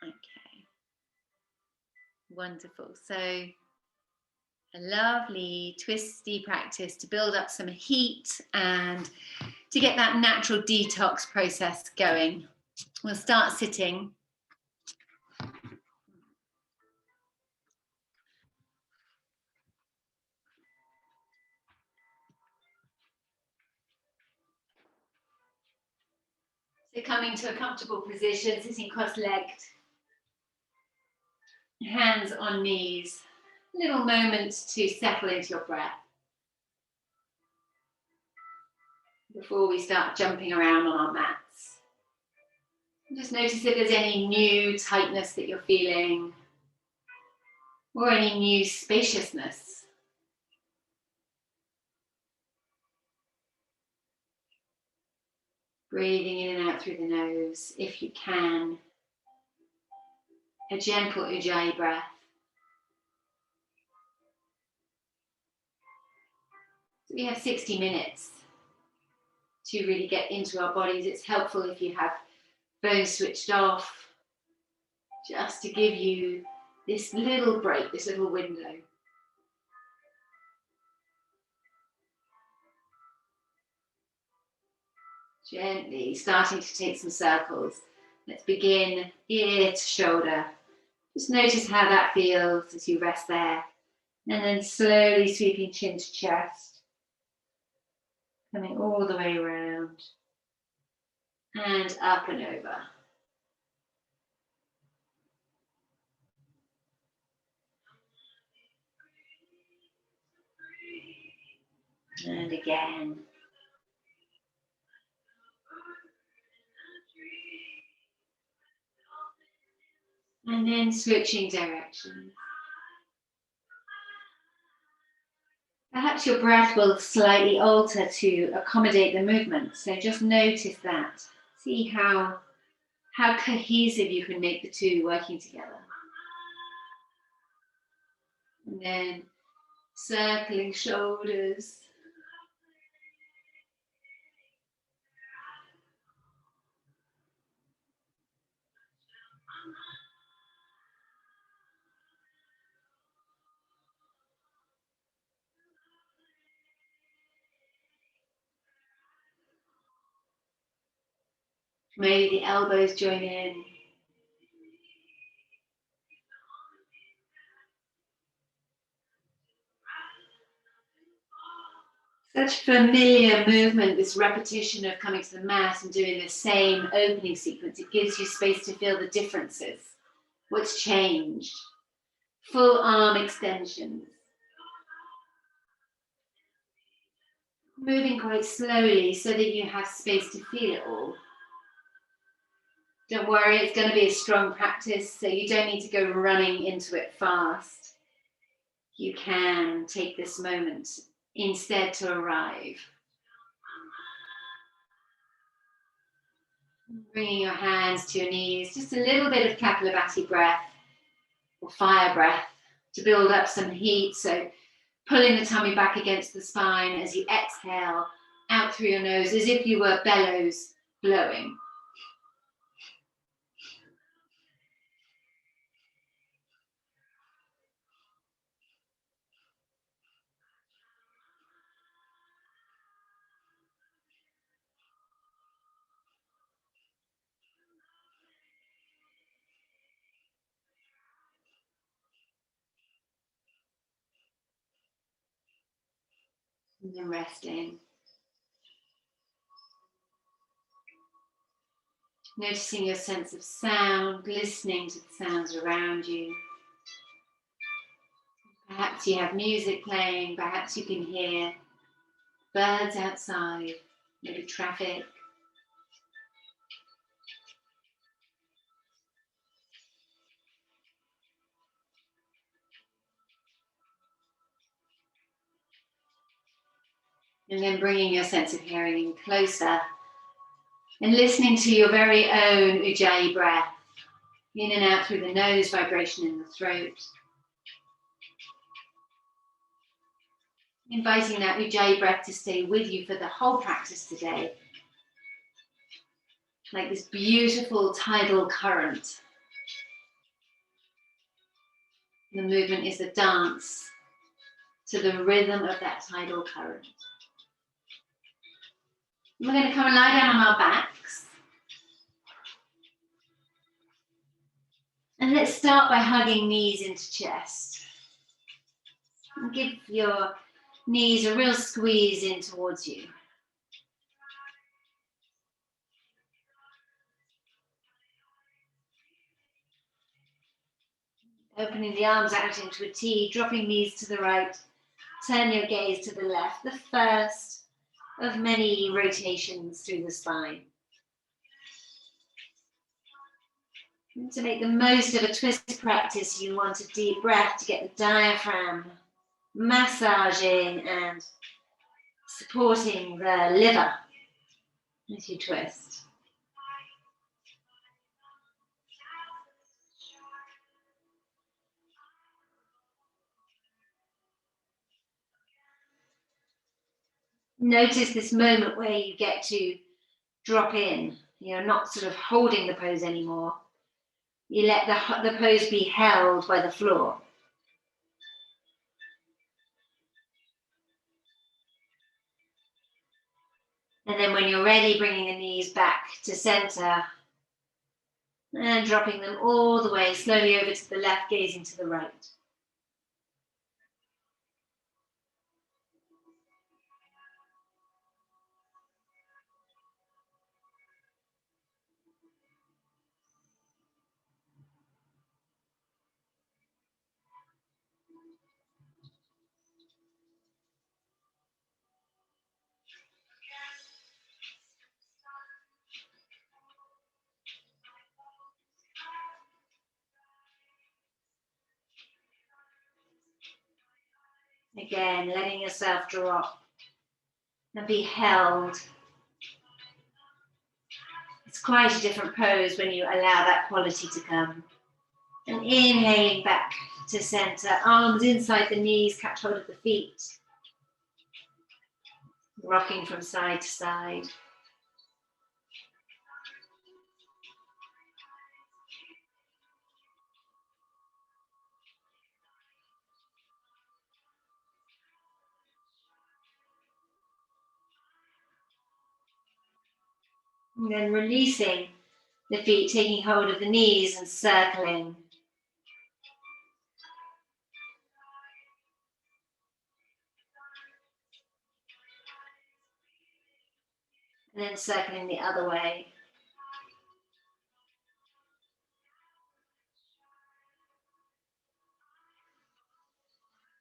Okay, wonderful. So a lovely twisty practice to build up some heat and to get that natural detox process going. We'll start sitting. So coming to a comfortable position, sitting cross-legged, hands on knees, little moments to settle into your breath before we start jumping around on our mats. Just notice if there's any new tightness that you're feeling or any new spaciousness. Breathing in and out through the nose, if you can. A gentle Ujjayi breath. So we have 60 minutes to really get into our bodies. It's helpful if you have phones switched off, just to give you this little break, this little window. Gently starting to take some circles. Let's begin ear to shoulder. Just notice how that feels as you rest there. And then slowly sweeping chin to chest. Coming all the way around. And up and over. And again. And then switching direction. Perhaps your breath will slightly alter to accommodate the movement. So just notice that. See how cohesive you can make the two working together. And then circling shoulders. Maybe the elbows join in. Such familiar movement, this repetition of coming to the mat and doing the same opening sequence. It gives you space to feel the differences. What's changed? Full arm extensions. Moving quite slowly so that you have space to feel it all. Don't worry, it's going to be a strong practice, so you don't need to go running into it fast. You can take this moment instead to arrive. Bringing your hands to your knees, just a little bit of Kapalabhati breath or fire breath to build up some heat. So pulling the tummy back against the spine as you exhale out through your nose as if you were bellows blowing. And then resting. Noticing your sense of sound, listening to the sounds around you. Perhaps you have music playing, perhaps you can hear birds outside, maybe traffic. And then bringing your sense of hearing in closer and listening to your very own Ujjayi breath, in and out through the nose, vibration in the throat. Inviting that Ujjayi breath to stay with you for the whole practice today. Like this beautiful tidal current The movement is a dance to the rhythm of that tidal current. We're going to come and lie down on our backs. And let's start by hugging knees into chest. And give your knees a real squeeze in towards you. Opening the arms out into a T, dropping knees to the right. Turn your gaze to the left, the first of many rotations through the spine. And to make the most of a twist practice, you want a deep breath to get the diaphragm massaging and supporting the liver as you twist. Notice this moment where you get to drop in. You're not sort of holding the pose anymore. You let the pose be held by the floor. And then when you're ready, bringing the knees back to center and dropping them all the way slowly over to the left, gazing to the right. Again, letting yourself drop and be held. It's quite a different pose when you allow that quality to come. And inhaling back to center, arms inside the knees, catch hold of the feet. Rocking from side to side. And then releasing the feet, taking hold of the knees and circling. And then circling the other way.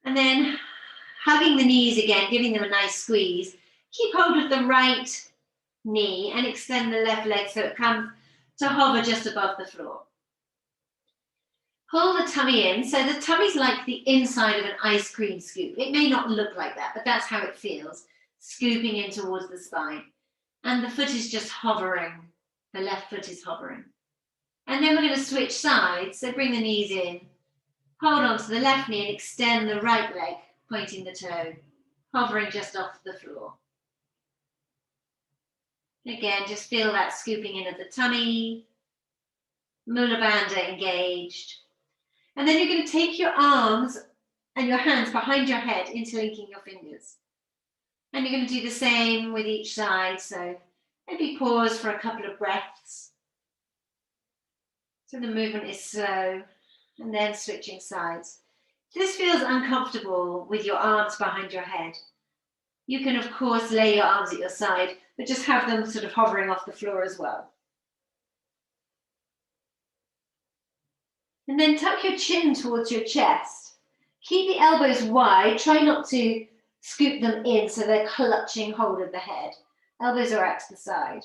And then hugging the knees again, giving them a nice squeeze. Keep hold of the right knee and extend the left leg so it comes to hover just above the floor. Pull the tummy in, so the tummy's like the inside of an ice cream scoop. It may not look like that, but that's how it feels, scooping in towards the spine. And the foot is just hovering, the left foot is hovering. And then we're going to switch sides, so bring the knees in, hold on to the left knee and extend the right leg, pointing the toe, hovering just off the floor. Again, just feel that scooping in of the tummy, Mula Bandha engaged. And then you're going to take your arms and your hands behind your head, interlinking your fingers. And you're going to do the same with each side. So maybe pause for a couple of breaths. So the movement is slow, and then switching sides. If this feels uncomfortable with your arms behind your head, you can of course lay your arms at your side, but just have them sort of hovering off the floor as well. And then tuck your chin towards your chest. Keep the elbows wide. Try not to scoop them in so they're clutching hold of the head. Elbows are out to the side.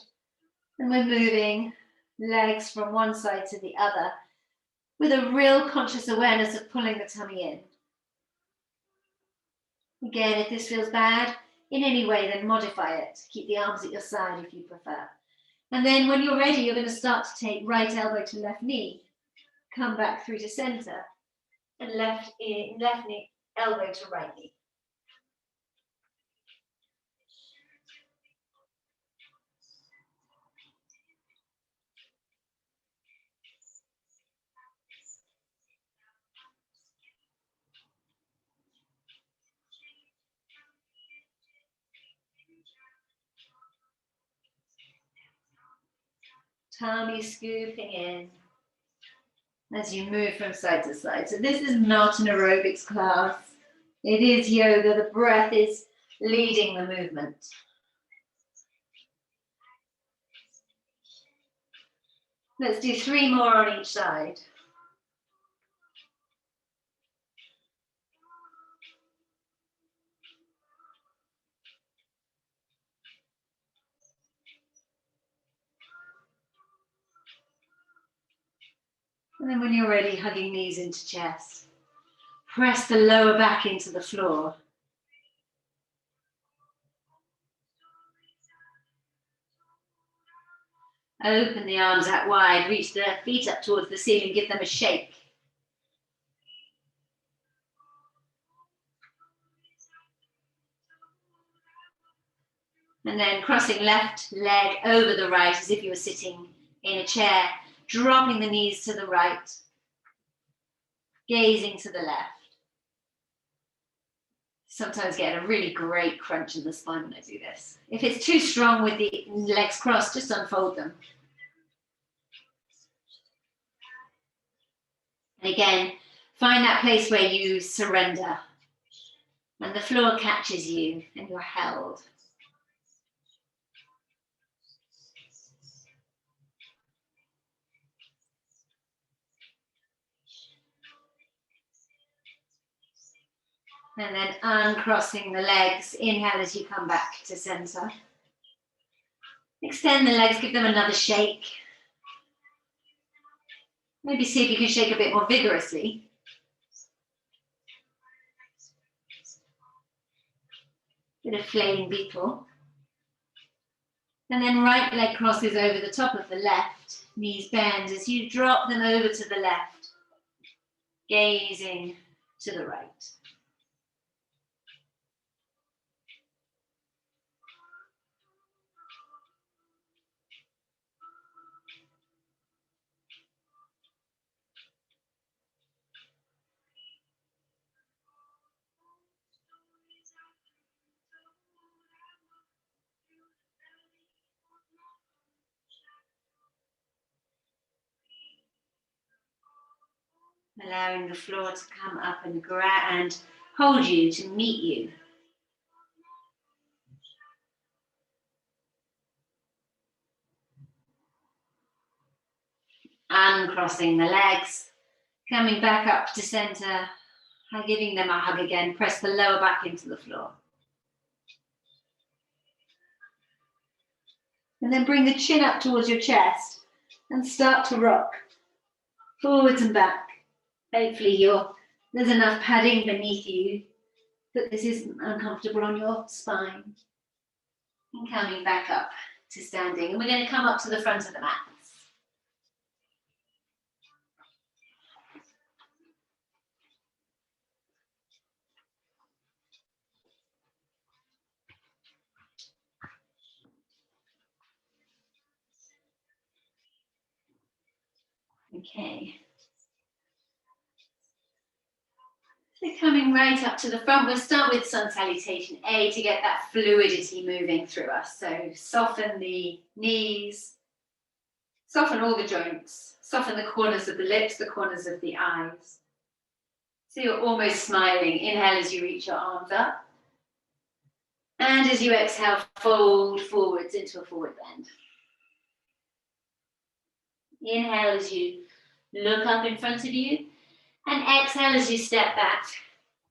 And we're moving legs from one side to the other with a real conscious awareness of pulling the tummy in. Again, if this feels bad in any way, then modify it. Keep the arms at your side if you prefer. And then when you're ready, you're going to start to take right elbow to left knee. Come back through to center and left knee, elbow to right knee. tummy scooping in as you move from side to side. So this is not an aerobics class. It is yoga. The breath is leading the movement. Let's do 3 more on each side. And then when you're ready, hugging knees into chest. Press the lower back into the floor. Open the arms out wide, reach the feet up towards the ceiling, give them a shake. And then crossing left leg over the right as if you were sitting in a chair, dropping the knees to the right, gazing to the left. Sometimes get a really great crunch in the spine when I do this. If it's too strong with the legs crossed, just unfold them. And again, find that place where you surrender and the floor catches you and you're held. And then uncrossing the legs, inhale as you come back to center. Extend the legs, give them another shake. Maybe see if you can shake a bit more vigorously. Bit of flailing beetle. And then right leg crosses over the top of the left, knees bend as you drop them over to the left, gazing to the right. Allowing the floor to come up and grab and hold you, to meet you. Uncrossing the legs, coming back up to center, giving them a hug again. Press the lower back into the floor. And then bring the chin up towards your chest and start to rock forwards and back. Hopefully there's enough padding beneath you that this isn't uncomfortable on your spine. And coming back up to standing. And we're going to come up to the front of the mat. Okay. So coming right up to the front, we'll start with sun salutation A to get that fluidity moving through us. So soften the knees, soften all the joints, soften the corners of the lips, the corners of the eyes. So you're almost smiling. Inhale as you reach your arms up. And as you exhale, fold forwards into a forward bend. Inhale as you look up in front of you. And exhale as you step back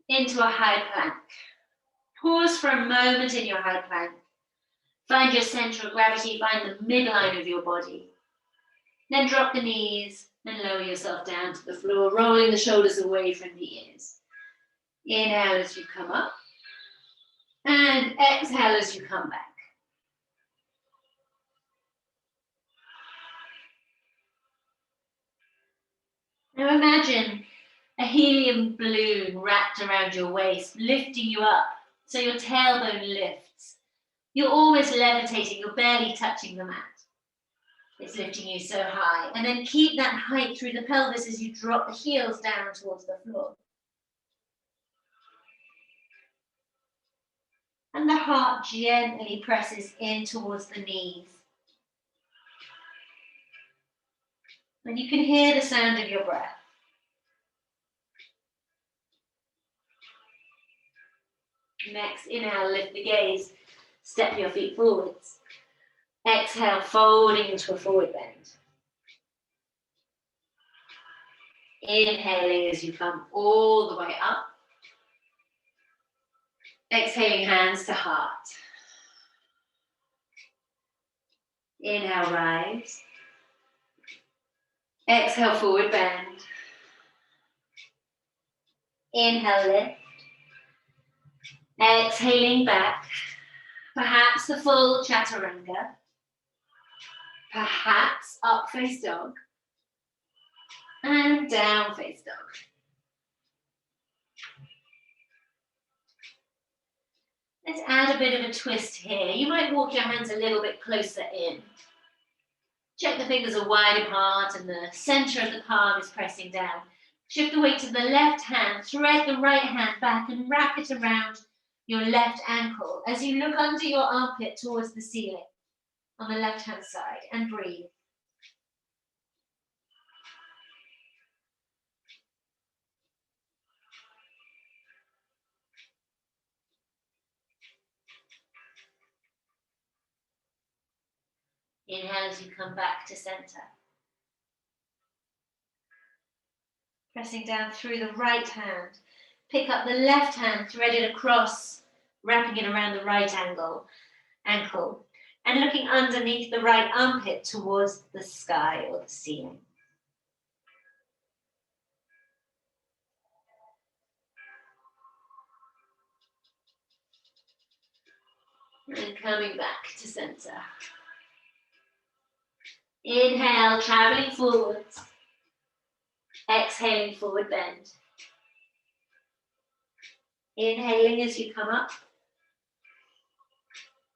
into a high plank. Pause for a moment in your high plank. Find your center of gravity, find the midline of your body. Then drop the knees and lower yourself down to the floor, rolling the shoulders away from the ears. Inhale as you come up. And exhale as you come back. Now imagine a helium balloon wrapped around your waist, lifting you up so your tailbone lifts. You're almost levitating, you're barely touching the mat. It's lifting you so high. And then keep that height through the pelvis as you drop the heels down towards the floor. And the heart gently presses in towards the knees. And you can hear the sound of your breath. Next, inhale, lift the gaze, step your feet forwards. Exhale, folding into a forward bend. Inhaling as you come all the way up. Exhaling, hands to heart. Inhale, rise. Exhale, forward bend. Inhale, lift. Exhaling back. Perhaps the full chaturanga. Perhaps up face dog. And down face dog. Let's add a bit of a twist here. You might walk your hands a little bit closer in. Check the fingers are wide apart and the center of the palm is pressing down. Shift the weight to the left hand, thread the right hand back and wrap it around your left ankle as you look under your armpit towards the ceiling on the left hand side and breathe. Inhale as you come back to center. Pressing down through the right hand. Pick up the left hand, thread it across, wrapping it around the right ankle, and looking underneath the right armpit towards the sky or the ceiling. And coming back to center. Inhale, traveling forwards. Exhaling, forward bend. Inhaling as you come up.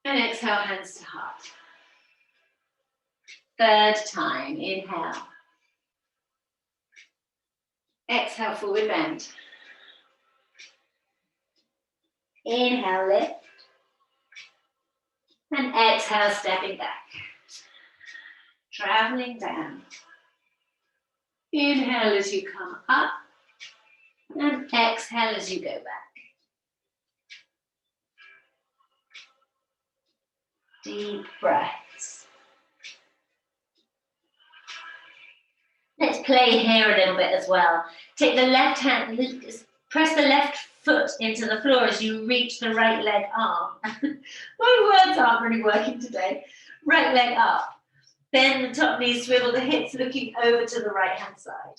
And exhale, hands to heart. Third time, inhale. Exhale, forward bend. Inhale, lift. And exhale, stepping back. Traveling down. Inhale as you come up. And exhale as you go back. Deep breaths. Let's play here a little bit as well. Take the left hand, press the left foot into the floor as you reach the right leg arm. My words aren't really working today. Right leg up. Bend the top knee, swivel the hips, looking over to the right hand side.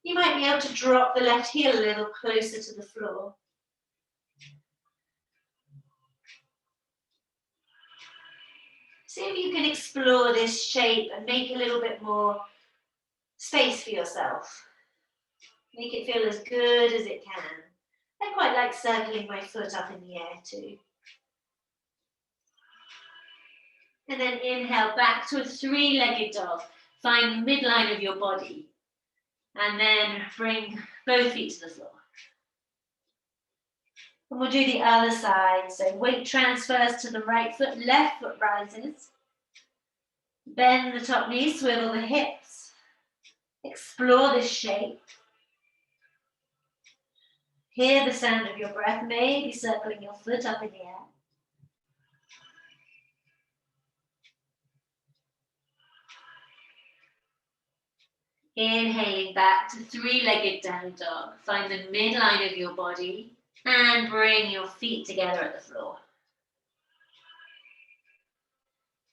You might be able to drop the left heel a little closer to the floor. See if you can explore this shape and make a little bit more space for yourself. Make it feel as good as it can. I quite like circling my foot up in the air too. And then inhale back to a three-legged dog. Find the midline of your body. And then bring both feet to the floor. And we'll do the other side. So weight transfers to the right foot, left foot rises. Bend the top knee, swivel the hips. Explore this shape. Hear the sound of your breath, maybe circling your foot up in the air. Inhaling back to three-legged down dog. Find the midline of your body and bring your feet together at the floor.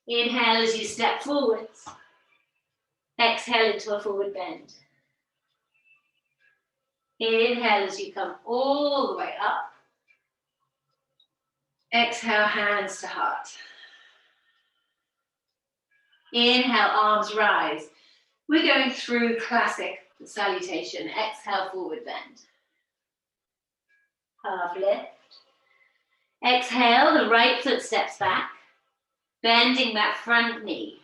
Inhale as you step forwards. Exhale into a forward bend. Inhale as you come all the way up. Exhale, hands to heart. Inhale, arms rise. We're going through classic salutation. Exhale, forward bend. Half lift. Exhale, the right foot steps back, bending that front knee.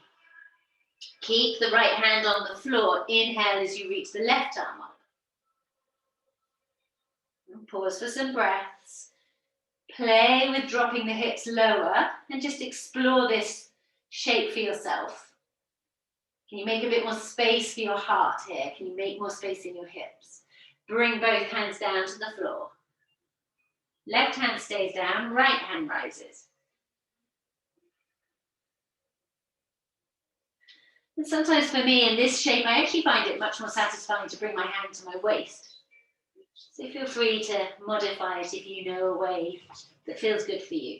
Keep the right hand on the floor. Inhale as you reach the left arm up. And pause for some breaths. Play with dropping the hips lower and just explore this shape for yourself. Can you make a bit more space for your heart here? Can you make more space in your hips? Bring both hands down to the floor. Left hand stays down, right hand rises. And sometimes for me in this shape, I actually find it much more satisfying to bring my hand to my waist. So feel free to modify it if you know a way that feels good for you.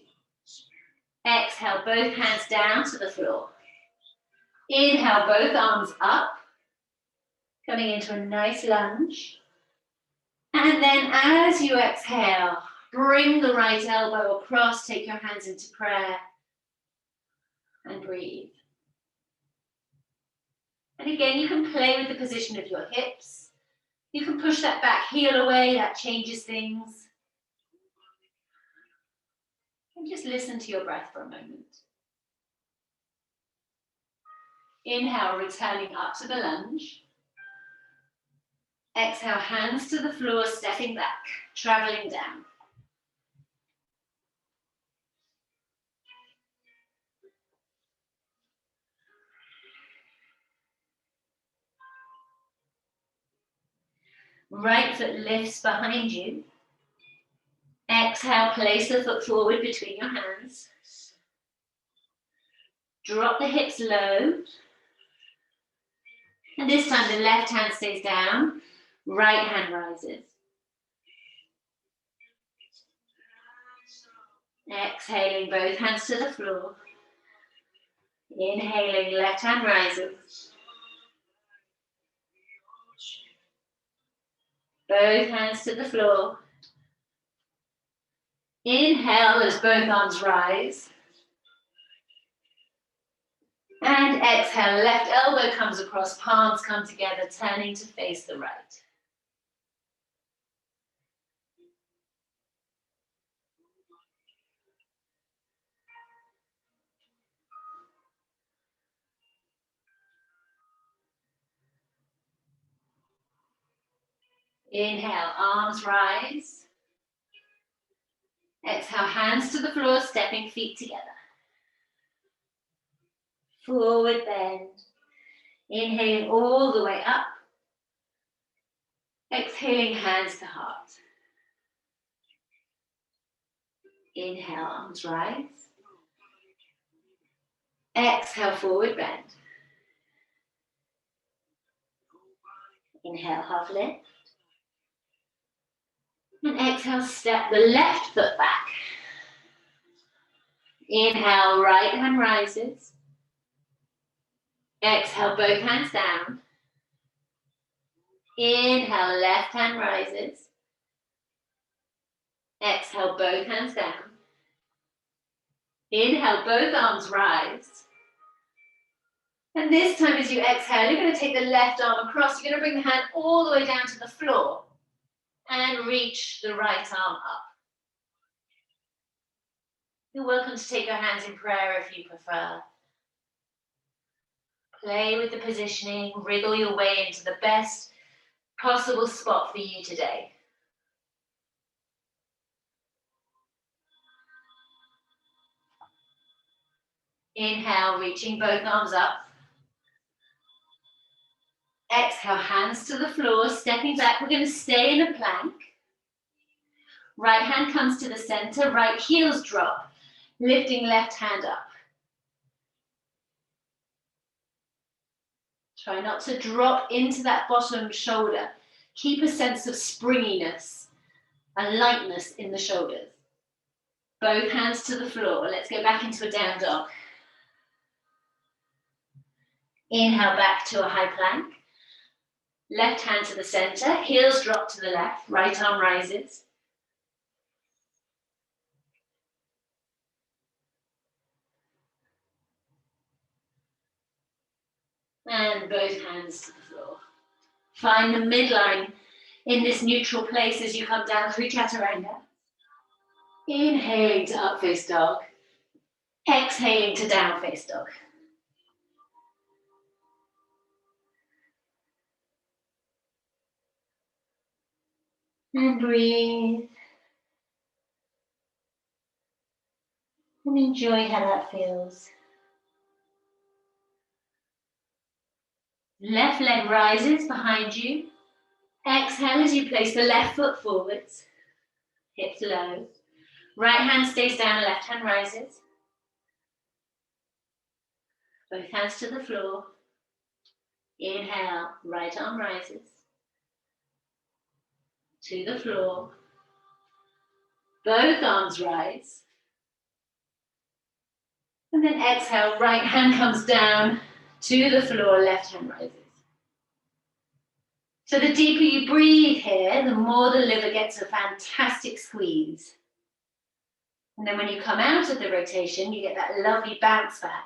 Exhale, both hands down to the floor. Inhale, both arms up, coming into a nice lunge. And then as you exhale, bring the right elbow across, take your hands into prayer, and breathe. And again, you can play with the position of your hips. You can push that back heel away, that changes things. And just listen to your breath for a moment. Inhale, returning up to the lunge. Exhale, hands to the floor, stepping back, traveling down. Right foot lifts behind you. Exhale, place the foot forward between your hands. Drop the hips low. And this time the left hand stays down, right hand rises. Exhaling, both hands to the floor. Inhaling, left hand rises. Both hands to the floor. Inhale as both arms rise. And exhale, left elbow comes across, palms come together, turning to face the right. Inhale, arms rise. Exhale, hands to the floor, stepping feet together. Forward bend. Inhaling all the way up. Exhaling, hands to heart. Inhale, arms rise. Exhale, forward bend. Inhale, half lift. And exhale, step the left foot back. Inhale, right hand rises. Exhale, both hands down. Inhale, left hand rises. Exhale, both hands down. Inhale, both arms rise. And this time as you exhale, you're going to take the left arm across. You're going to bring the hand all the way down to the floor and reach the right arm up. You're welcome to take your hands in prayer if you prefer. Play with the positioning, wriggle your way into the best possible spot for you today. Inhale, reaching both arms up. Exhale, hands to the floor, stepping back. We're going to stay in a plank. Right hand comes to the center, right heels drop, lifting left hand up. Try not to drop into that bottom shoulder. Keep a sense of springiness and lightness in the shoulders. Both hands to the floor. Let's go back into a down dog. Inhale back to a high plank. Left hand to the center, heels drop to the left, right arm rises. And both hands to the floor. Find the midline in this neutral place as you come down through chaturanga. Inhaling to up face dog. Exhaling to down face dog. And breathe. And enjoy how that feels. Left leg rises behind you. Exhale as you place the left foot forwards. Hips low. Right hand stays down, left hand rises. Both hands to the floor. Inhale, right arm rises. To the floor. Both arms rise. And then exhale, right hand comes down to the floor, left hand rises. So the deeper you breathe here, the more the liver gets a fantastic squeeze. And then when you come out of the rotation, you get that lovely bounce back.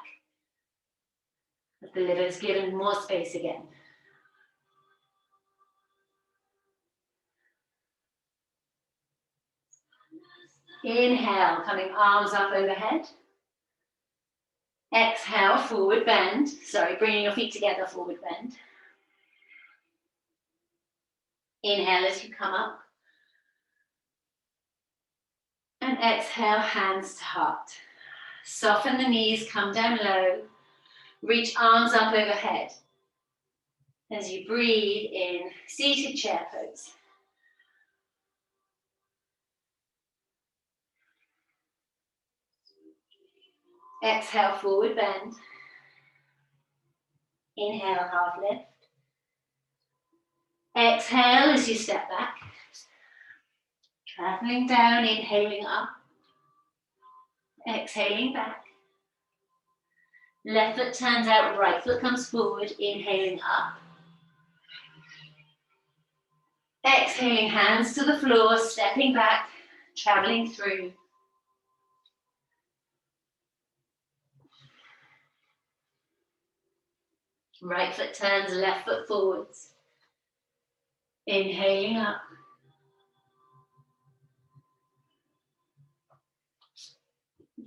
As the liver's given more space again. Inhale, coming arms up overhead. Exhale, forward bend. Sorry, bringing your feet together, forward bend. Inhale as you come up. And exhale, hands to heart. Soften the knees, come down low. Reach arms up overhead. As you breathe in seated chair pose. Exhale, forward bend. Inhale, half lift. Exhale as you step back. Traveling down, inhaling up. Exhaling back. Left foot turns out, right foot comes forward, inhaling up. Exhaling, hands to the floor, stepping back, traveling through. Right foot turns, left foot forwards. Inhaling up.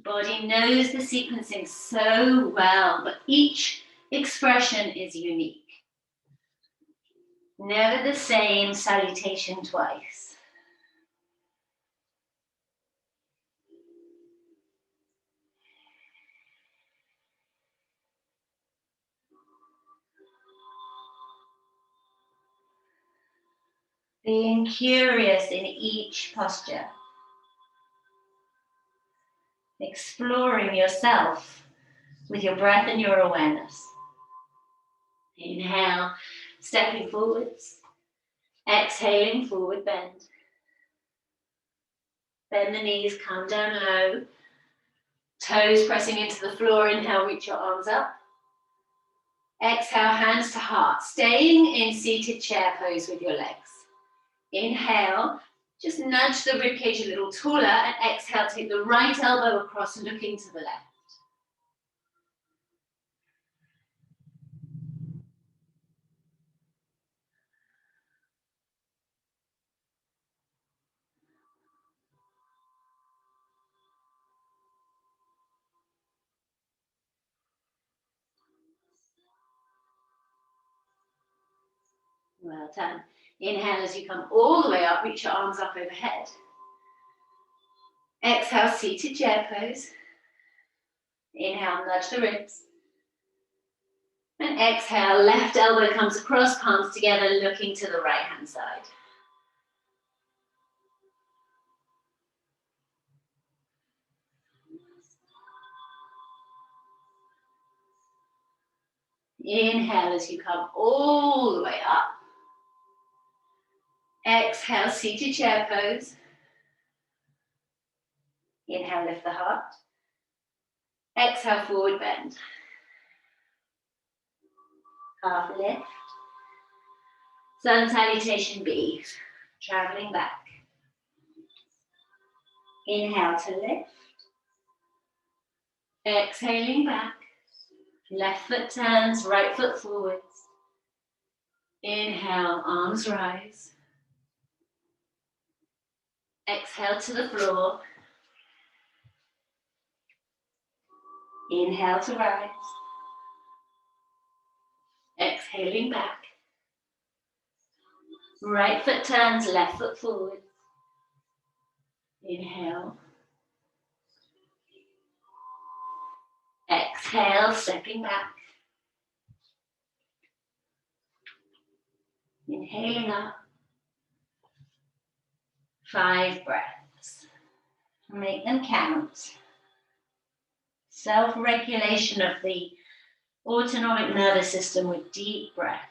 Body knows the sequencing so well, but each expression is unique. Never the same salutation twice. Being curious in each posture. Exploring yourself with your breath and your awareness. Inhale, stepping forwards. Exhaling, forward bend. Bend the knees, come down low. Toes pressing into the floor. Inhale, reach your arms up. Exhale, hands to heart. Staying in seated chair pose with your legs. Inhale, just nudge the ribcage a little taller, and exhale, take the right elbow across, looking to the left. Well done. Inhale as you come all the way up, reach your arms up overhead. Exhale, seated chair pose. Inhale, nudge the ribs. And exhale, left elbow comes across, palms together, looking to the right hand side. Inhale as you come all the way up. Exhale, seated chair pose. Inhale, lift the heart. Exhale, forward bend. Half lift. Sun salutation B. Traveling back. Inhale to lift. Exhaling back. Left foot turns, right foot forwards. Inhale, arms rise. Exhale to the floor. Inhale to rise. Exhaling back. Right foot turns, left foot forward. Inhale. Exhale, stepping back. Inhaling up. 5 breaths. Make them count. Self-regulation of the autonomic nervous system with deep breath.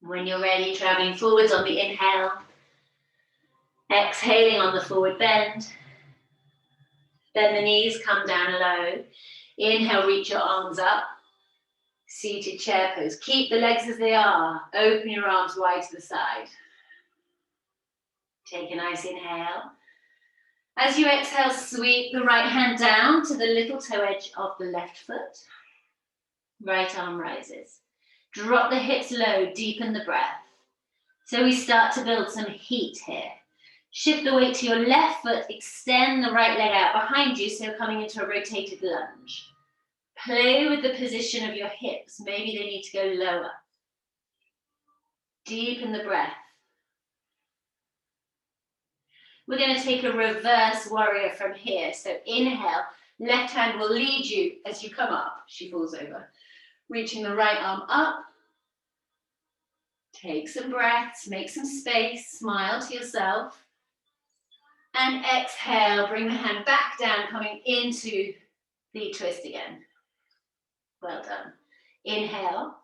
When you're ready, traveling forwards on the inhale. Exhaling on the forward bend. Bend the knees, come down low. Inhale, reach your arms up. Seated chair pose. Keep the legs as they are. Open your arms wide to the side. Take a nice inhale. As you exhale, sweep the right hand down to the little toe edge of the left foot. Right arm rises. Drop the hips low, deepen the breath. So we start to build some heat here. Shift the weight to your left foot, extend the right leg out behind you, so coming into a rotated lunge. Play with the position of your hips. Maybe they need to go lower. Deepen the breath. We're going to take a reverse warrior from here. So inhale, left hand will lead you as you come up. She falls over. Reaching the right arm up. Take some breaths, make some space, smile to yourself. And exhale, bring the hand back down, coming into the twist again. Well done. Inhale.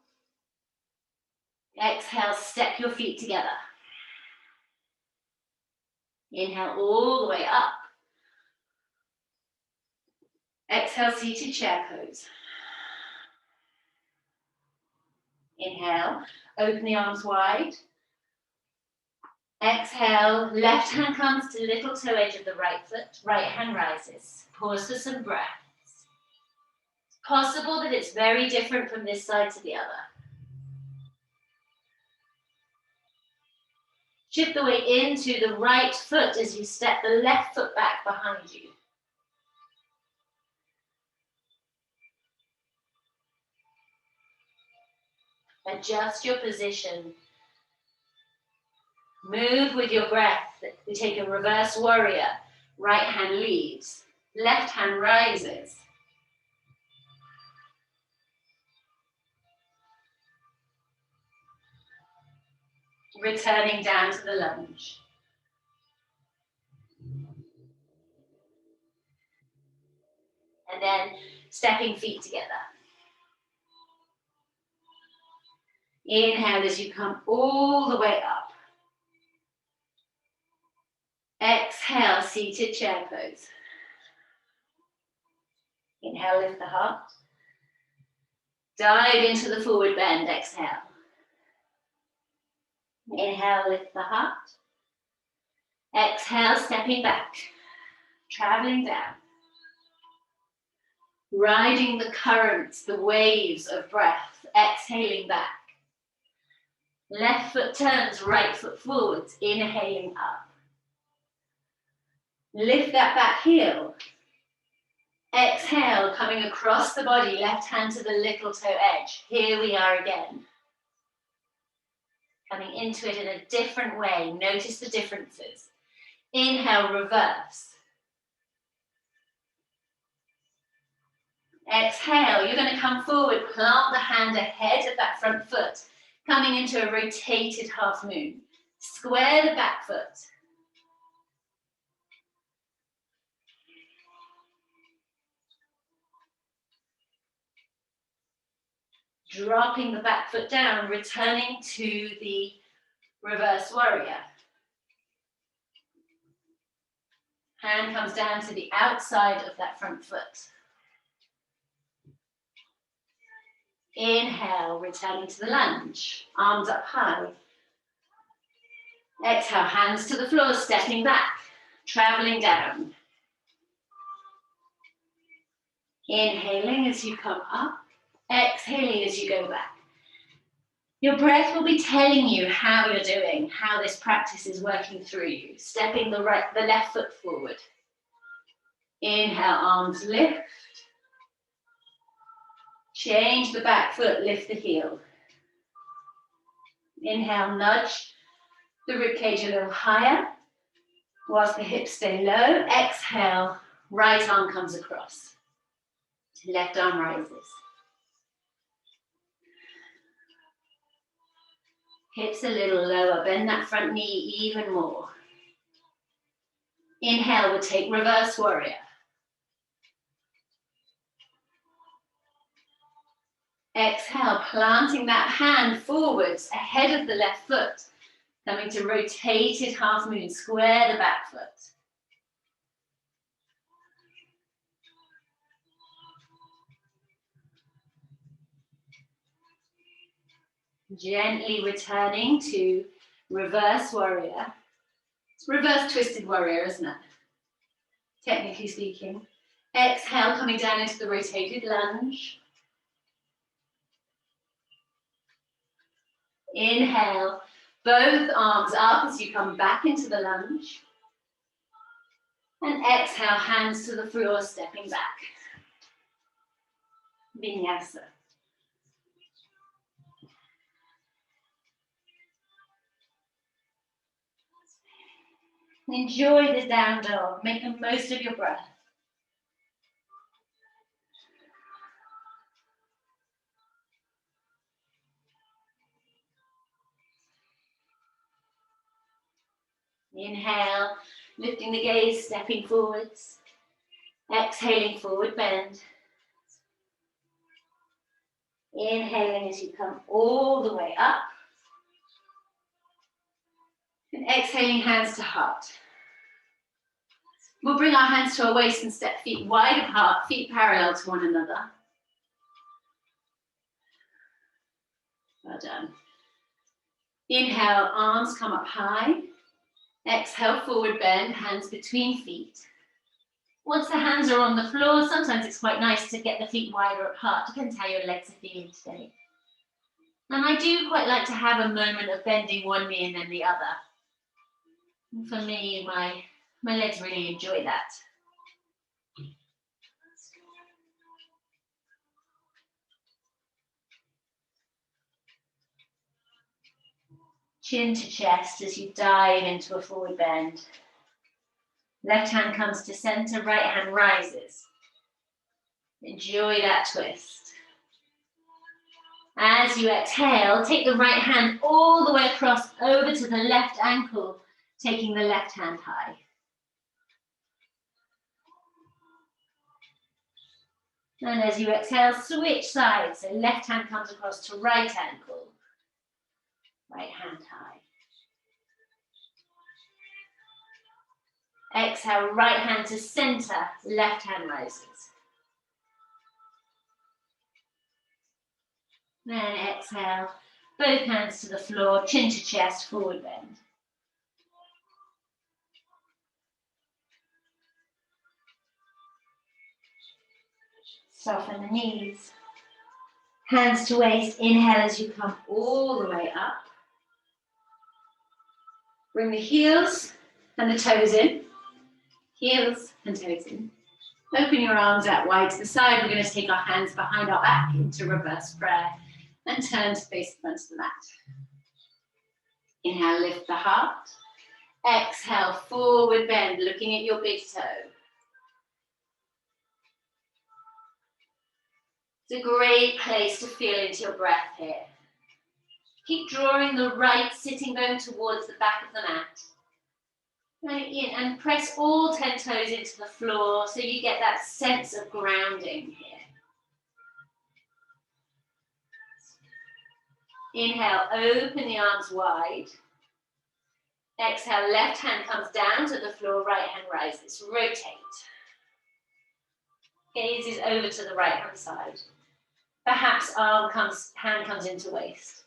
Exhale, step your feet together. Inhale all the way up. Exhale, seated chair pose. Inhale, open the arms wide. Exhale, left hand comes to the little toe edge of the right foot, right hand rises. Pause for some breaths. It's possible that it's very different from this side to the other. Shift the weight into the right foot as you step the left foot back behind you. Adjust your position. Move with your breath. We take a reverse warrior. Right hand leads. Left hand rises. Returning down to the lunge. And then stepping feet together. Inhale as you come all the way up. Exhale, seated chair pose. Inhale, lift the heart. Dive into the forward bend, exhale. Inhale, lift the heart. Exhale, stepping back, traveling down. Riding the currents, the waves of breath, exhaling back. Left foot turns, right foot forwards, inhaling up. Lift that back heel. Exhale, coming across the body, left hand to the little toe edge. Here we are again. Coming into it in a different way. Notice the differences. Inhale, reverse. Exhale, you're going to come forward, plant the hand ahead of that front foot, coming into a rotated half moon. Square the back foot. Dropping the back foot down, returning to the reverse warrior. Hand comes down to the outside of that front foot. Inhale, returning to the lunge. Arms up high. Exhale, hands to the floor, stepping back, traveling down. Inhaling as you come up. Exhaling as you go back. Your breath will be telling you how you're doing, how this practice is working through you. Stepping the left foot forward. Inhale, arms lift. Change the back foot, lift the heel. Inhale, nudge the ribcage a little higher, whilst the hips stay low. Exhale, right arm comes across. Left arm rises. Hips a little lower, bend that front knee even more. Inhale, we'll take reverse warrior. Exhale, planting that hand forwards ahead of the left foot. Coming to rotated half moon, square the back foot. Gently returning to reverse warrior. It's reverse twisted warrior, isn't it? Technically speaking. Exhale, coming down into the rotated lunge. Inhale, both arms up as you come back into the lunge. And exhale, hands to the floor, stepping back. Vinyasa. Enjoy the down dog. Make the most of your breath. Inhale, lifting the gaze, stepping forwards. Exhaling, forward bend. Inhaling as you come all the way up. And exhaling, hands to heart. We'll bring our hands to our waist and step feet wide apart, feet parallel to one another. Well done. Inhale, arms come up high. Exhale, forward bend, hands between feet. Once the hands are on the floor, sometimes it's quite nice to get the feet wider apart. Depends how your legs are feeling today. And I do quite like to have a moment of bending one knee and then the other. And for me, my legs really enjoy that. Chin to chest as you dive into a forward bend. Left hand comes to center, right hand rises. Enjoy that twist. As you exhale, take the right hand all the way across over to the left ankle, taking the left hand high. And as you exhale, switch sides. So left hand comes across to right ankle, right hand high. Exhale, right hand to center, left hand rises. Then exhale, both hands to the floor, chin to chest, forward bend. Soften the knees. Hands to waist, inhale as you come all the way up. Bring the heels and the toes in. Heels and toes in. Open your arms out wide to the side. We're going to take our hands behind our back into reverse prayer and turn to face the front of the mat. Inhale, lift the heart. Exhale, forward bend, looking at your big toe. It's a great place to feel into your breath here. Keep drawing the right sitting bone towards the back of the mat. Right in and press all 10 toes into the floor so you get that sense of grounding here. Inhale, open the arms wide. Exhale, left hand comes down to the floor, right hand rises. Rotate. Gaze is over to the right hand side. Perhaps hand comes into waist.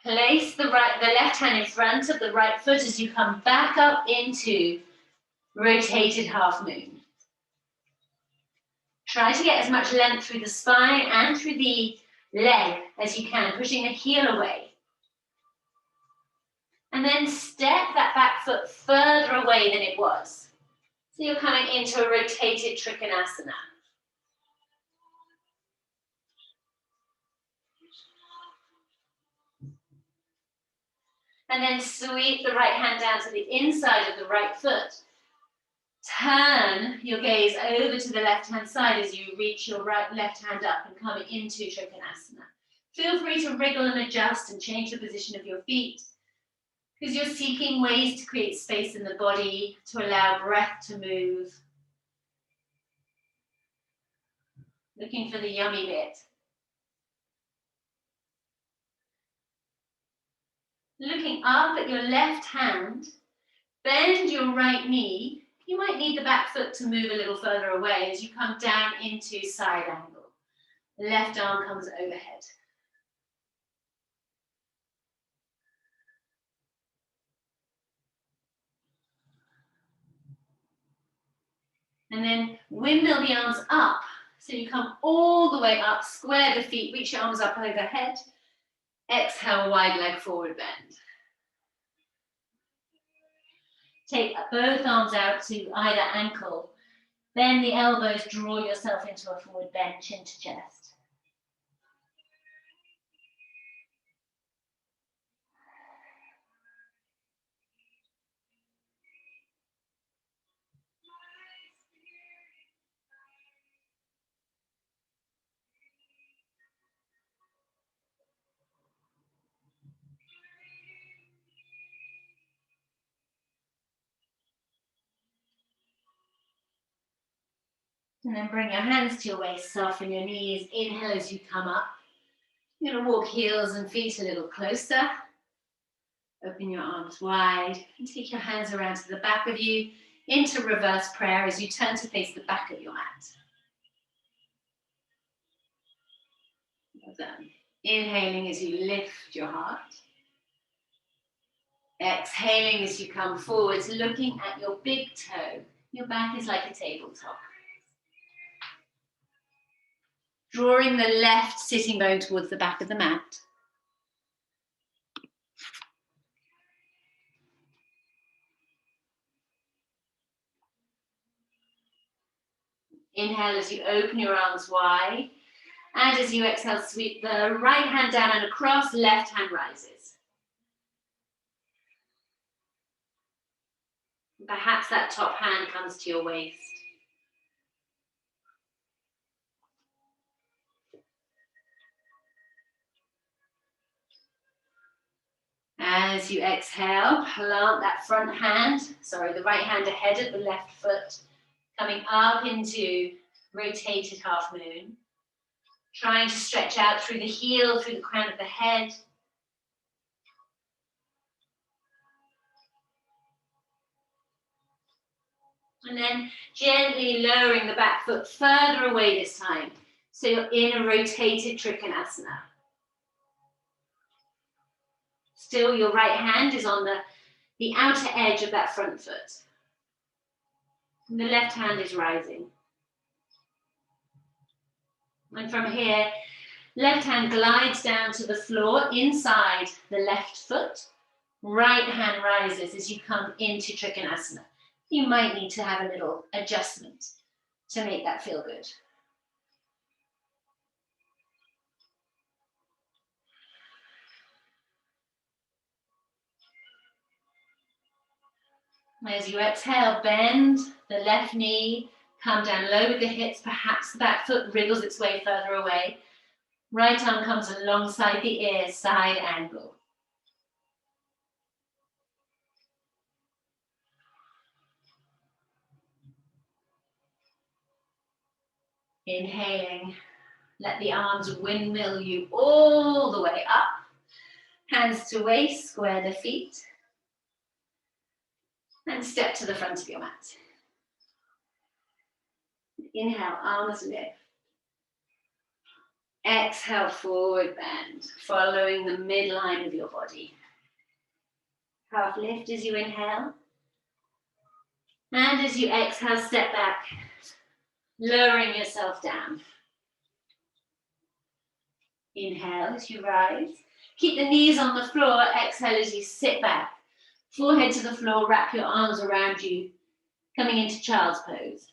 Place the left hand in front of the right foot as you come back up into rotated half moon. Try to get as much length through the spine and through the leg as you can, pushing the heel away. And then step that back foot further away than it was. So you're coming into a rotated Trikonasana. And then sweep the right hand down to the inside of the right foot. Turn your gaze over to the left-hand side as you reach your left hand up and come into Trikonasana. Feel free to wriggle and adjust and change the position of your feet, because you're seeking ways to create space in the body to allow breath to move. Looking for the yummy bit. Looking up at your left hand, bend your right knee. You might need the back foot to move a little further away as you come down into side angle. The left arm comes overhead. And then windmill the arms up. So you come all the way up, square the feet, reach your arms up overhead. Exhale, wide leg forward bend. Take both arms out to either ankle. Bend the elbows, draw yourself into a forward bend, chin to chest. And then bring your hands to your waist, soften your knees. Inhale as you come up. You're going to walk heels and feet a little closer. Open your arms wide and take your hands around to the back of you into reverse prayer as you turn to face the back of your mat. Well done. Inhaling as you lift your heart. Exhaling as you come forwards, looking at your big toe. Your back is like a tabletop. Drawing the left sitting bone towards the back of the mat. Inhale as you open your arms wide. And as you exhale, sweep the right hand down and across, left hand rises. Perhaps that top hand comes to your waist. As you exhale, plant that front hand, the right hand ahead of the left foot, coming up into rotated half moon. Trying to stretch out through the heel, through the crown of the head. And then gently lowering the back foot further away this time. So you're in a rotated Trikonasana. Still, your right hand is on the outer edge of that front foot. And the left hand is rising. And from here, left hand glides down to the floor inside the left foot. Right hand rises as you come into Trikonasana. You might need to have a little adjustment to make that feel good. As you exhale, bend the left knee, come down low with the hips, perhaps the back foot wriggles its way further away. Right arm comes alongside the ear, side angle. Inhaling, let the arms windmill you all the way up. Hands to waist, square the feet. And step to the front of your mat. Inhale, arms lift. Exhale, forward bend, following the midline of your body. Half lift as you inhale. And as you exhale, step back, lowering yourself down. Inhale as you rise. Keep the knees on the floor. Exhale as you sit back. Forehead to the floor, wrap your arms around you, coming into child's pose.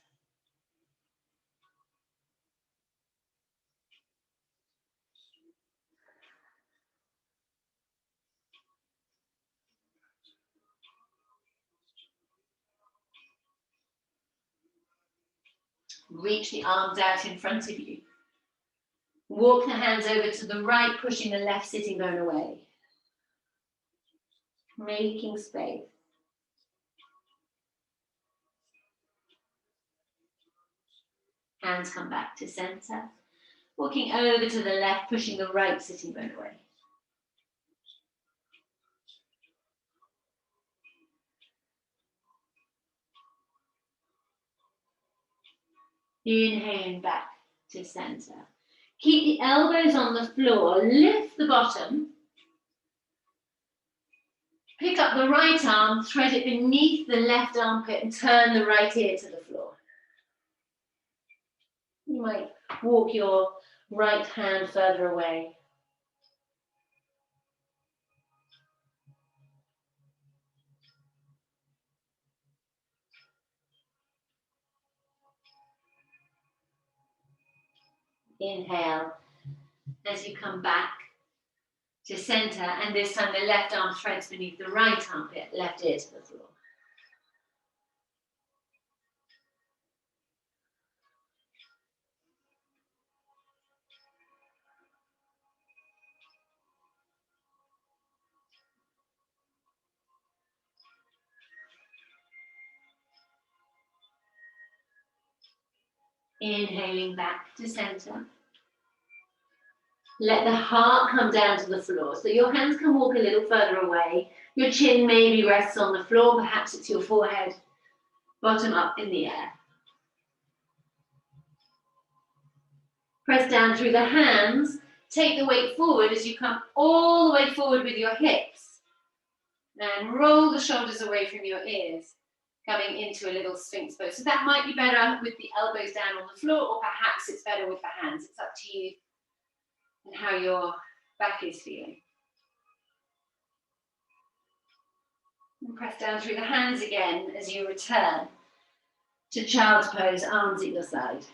Reach the arms out in front of you. Walk the hands over to the right, pushing the left sitting bone away. Making space. Hands come back to center. Walking over to the left, pushing the right sitting bone away. Inhaling back to center. Keep the elbows on the floor, lift the bottom. Pick up the right arm, thread it beneath the left armpit and turn the right ear to the floor. You might walk your right hand further away. Inhale as you come back to center, and this time the left arm threads beneath the right armpit, left ear to the floor. Inhaling back to center. Let the heart come down to the floor, so your hands can walk a little further away. Your chin maybe rests on the floor, perhaps it's your forehead, bottom up in the air. Press down through the hands, take the weight forward as you come all the way forward with your hips. And roll the shoulders away from your ears, coming into a little sphinx pose. So that might be better with the elbows down on the floor, or perhaps it's better with the hands. It's up to you and how your back is feeling. And press down through the hands again as you return to child's pose, arms at your side.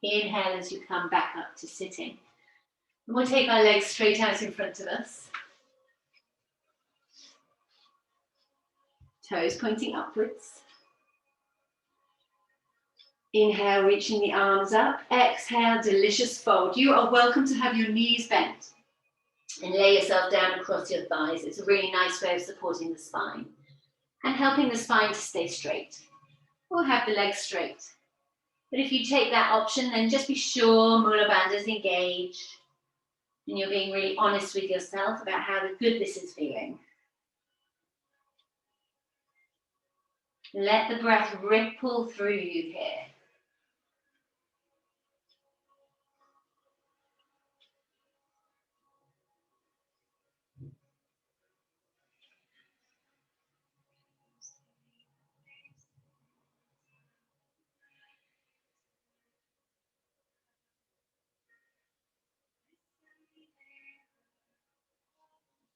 Inhale as you come back up to sitting. And we'll take our legs straight out in front of us. Toes pointing upwards. Inhale, reaching the arms up. Exhale, delicious fold. You are welcome to have your knees bent and lay yourself down across your thighs. It's a really nice way of supporting the spine and helping the spine to stay straight. Or have the legs straight. But if you take that option, then just be sure Mula Bandha is engaged and you're being really honest with yourself about how good this is feeling. Let the breath ripple through you here.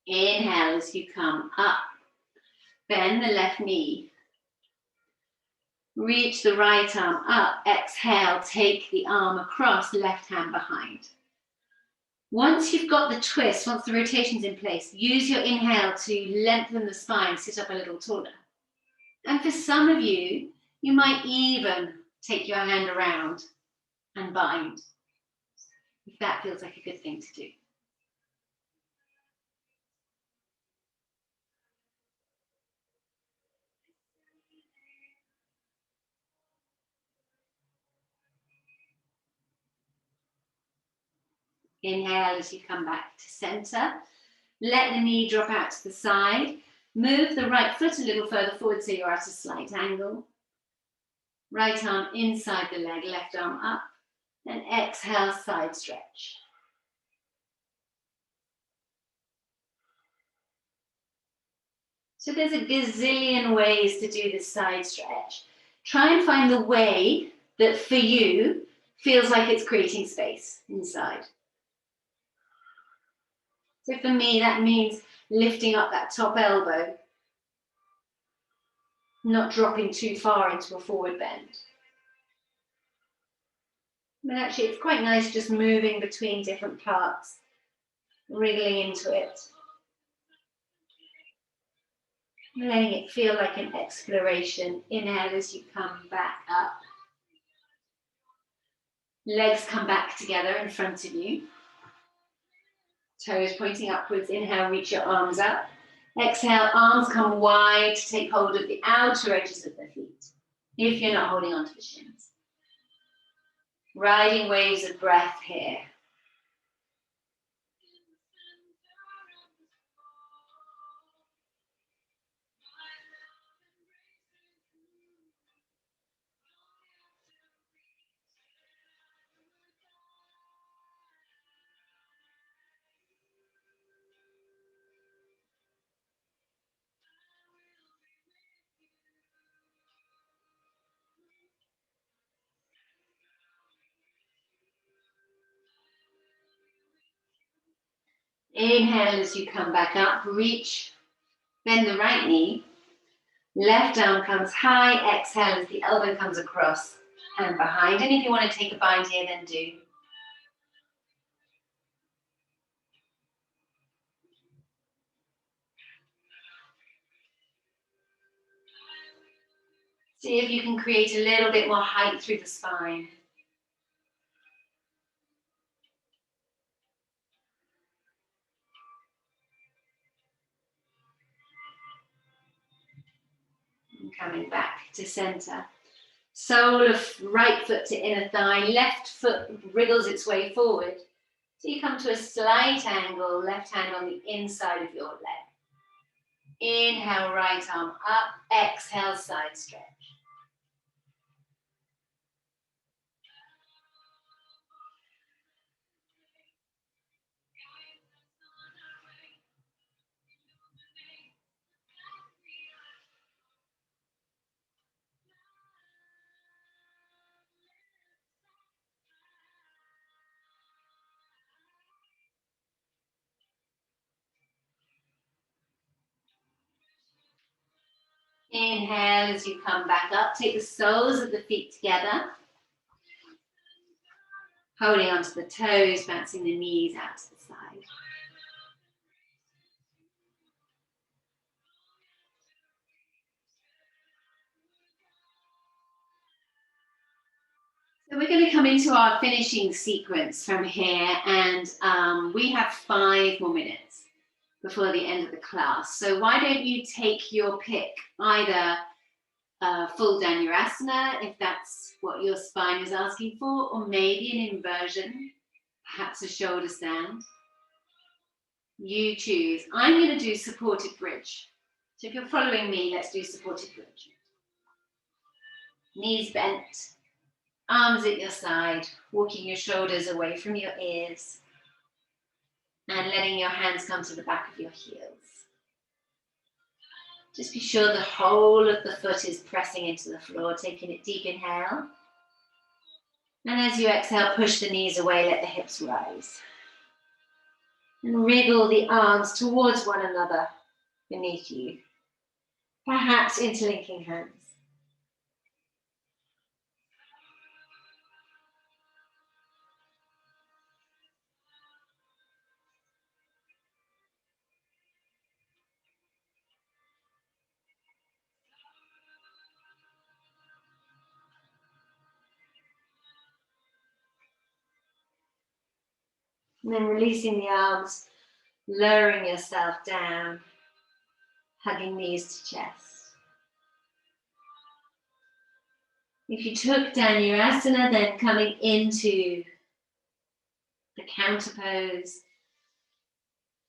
Inhale as you come up. Bend the left knee. Reach the right arm up. Exhale, take the arm across, left hand behind. Once you've got the twist, once the rotation's in place, use your inhale to lengthen the spine, sit up a little taller. And for some of you, you might even take your hand around and bind, if that feels like a good thing to do. Inhale as you come back to center. Let the knee drop out to the side. Move the right foot a little further forward so you're at a slight angle. Right arm inside the leg, left arm up. And exhale, side stretch. So there's a gazillion ways to do this side stretch. Try and find the way that for you feels like it's creating space inside. So for me, that means lifting up that top elbow, not dropping too far into a forward bend. But actually, it's quite nice just moving between different parts, wriggling into it. Letting it feel like an exploration. Inhale as you come back up. Legs come back together in front of you. Toes pointing upwards. Inhale, reach your arms up. Exhale, arms come wide to take hold of the outer edges of the feet, if you're not holding onto the shins. Riding waves of breath here. Inhale as you come back up, reach, bend the right knee, left arm comes high, exhale as the elbow comes across and behind. And if you want to take a bind here, then do. See if you can create a little bit more height through the spine. And coming back to center. Sole of right foot to inner thigh, left foot wriggles its way forward. So you come to a slight angle, left hand on the inside of your leg. Inhale, right arm up, exhale, side stretch. Inhale as you come back up, take the soles of the feet together. Holding onto the toes, bouncing the knees out to the side. So we're going to come into our finishing sequence from here, and we have 5 more minutes before the end of the class. So why don't you take your pick, either full Dhanurasana, if that's what your spine is asking for, or maybe an inversion, perhaps a shoulder stand. You choose. I'm going to do supported bridge. So if you're following me, let's do supported bridge. Knees bent, arms at your side, walking your shoulders away from your ears, and letting your hands come to the back of your heels. Just be sure the whole of the foot is pressing into the floor, taking a deep inhale. And as you exhale, push the knees away, let the hips rise. And wriggle the arms towards one another beneath you, perhaps interlinking hands. And then releasing the arms, lowering yourself down, hugging knees to chest. If you took Dhanurasana, then coming into the counter pose,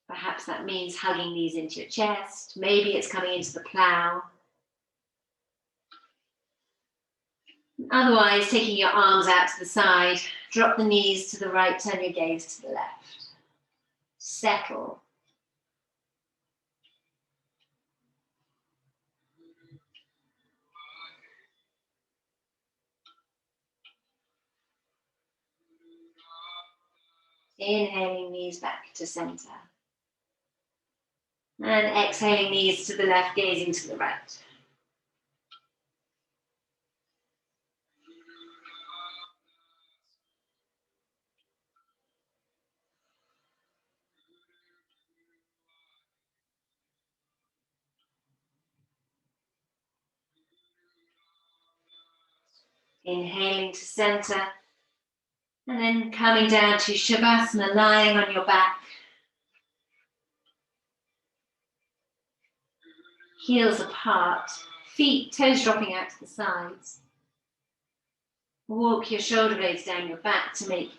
perhaps that means hugging knees into your chest. Maybe it's coming into the plow. Otherwise, taking your arms out to the side, drop the knees to the right, turn your gaze to the left. Settle. Inhaling, knees back to center. And exhaling, knees to the left, gazing to the right. Inhaling to center. And then coming down to Shavasana, lying on your back. Heels apart, feet, toes dropping out to the sides. Walk your shoulder blades down your back to make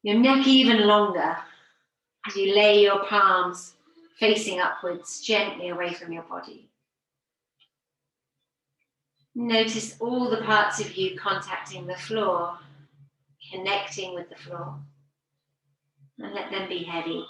your neck even longer as you lay your palms facing upwards, gently away from your body. Notice all the parts of you contacting the floor, connecting with the floor, and let them be heavy.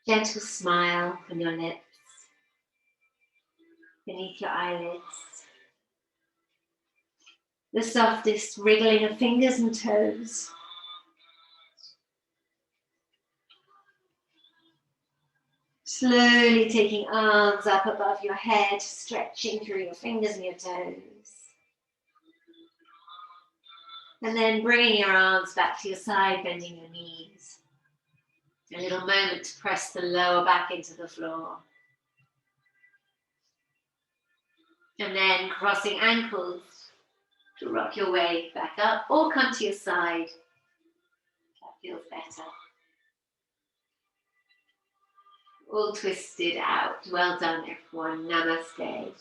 Gentle smile on your lips, beneath your eyelids. The softest wriggling of fingers and toes. Slowly taking arms up above your head, stretching through your fingers and your toes. And then bringing your arms back to your side, bending your knees. A little moment to press the lower back into the floor. And then crossing ankles to rock your way back up or come to your side. That feels better. All twisted out. Well done, everyone. Namaste.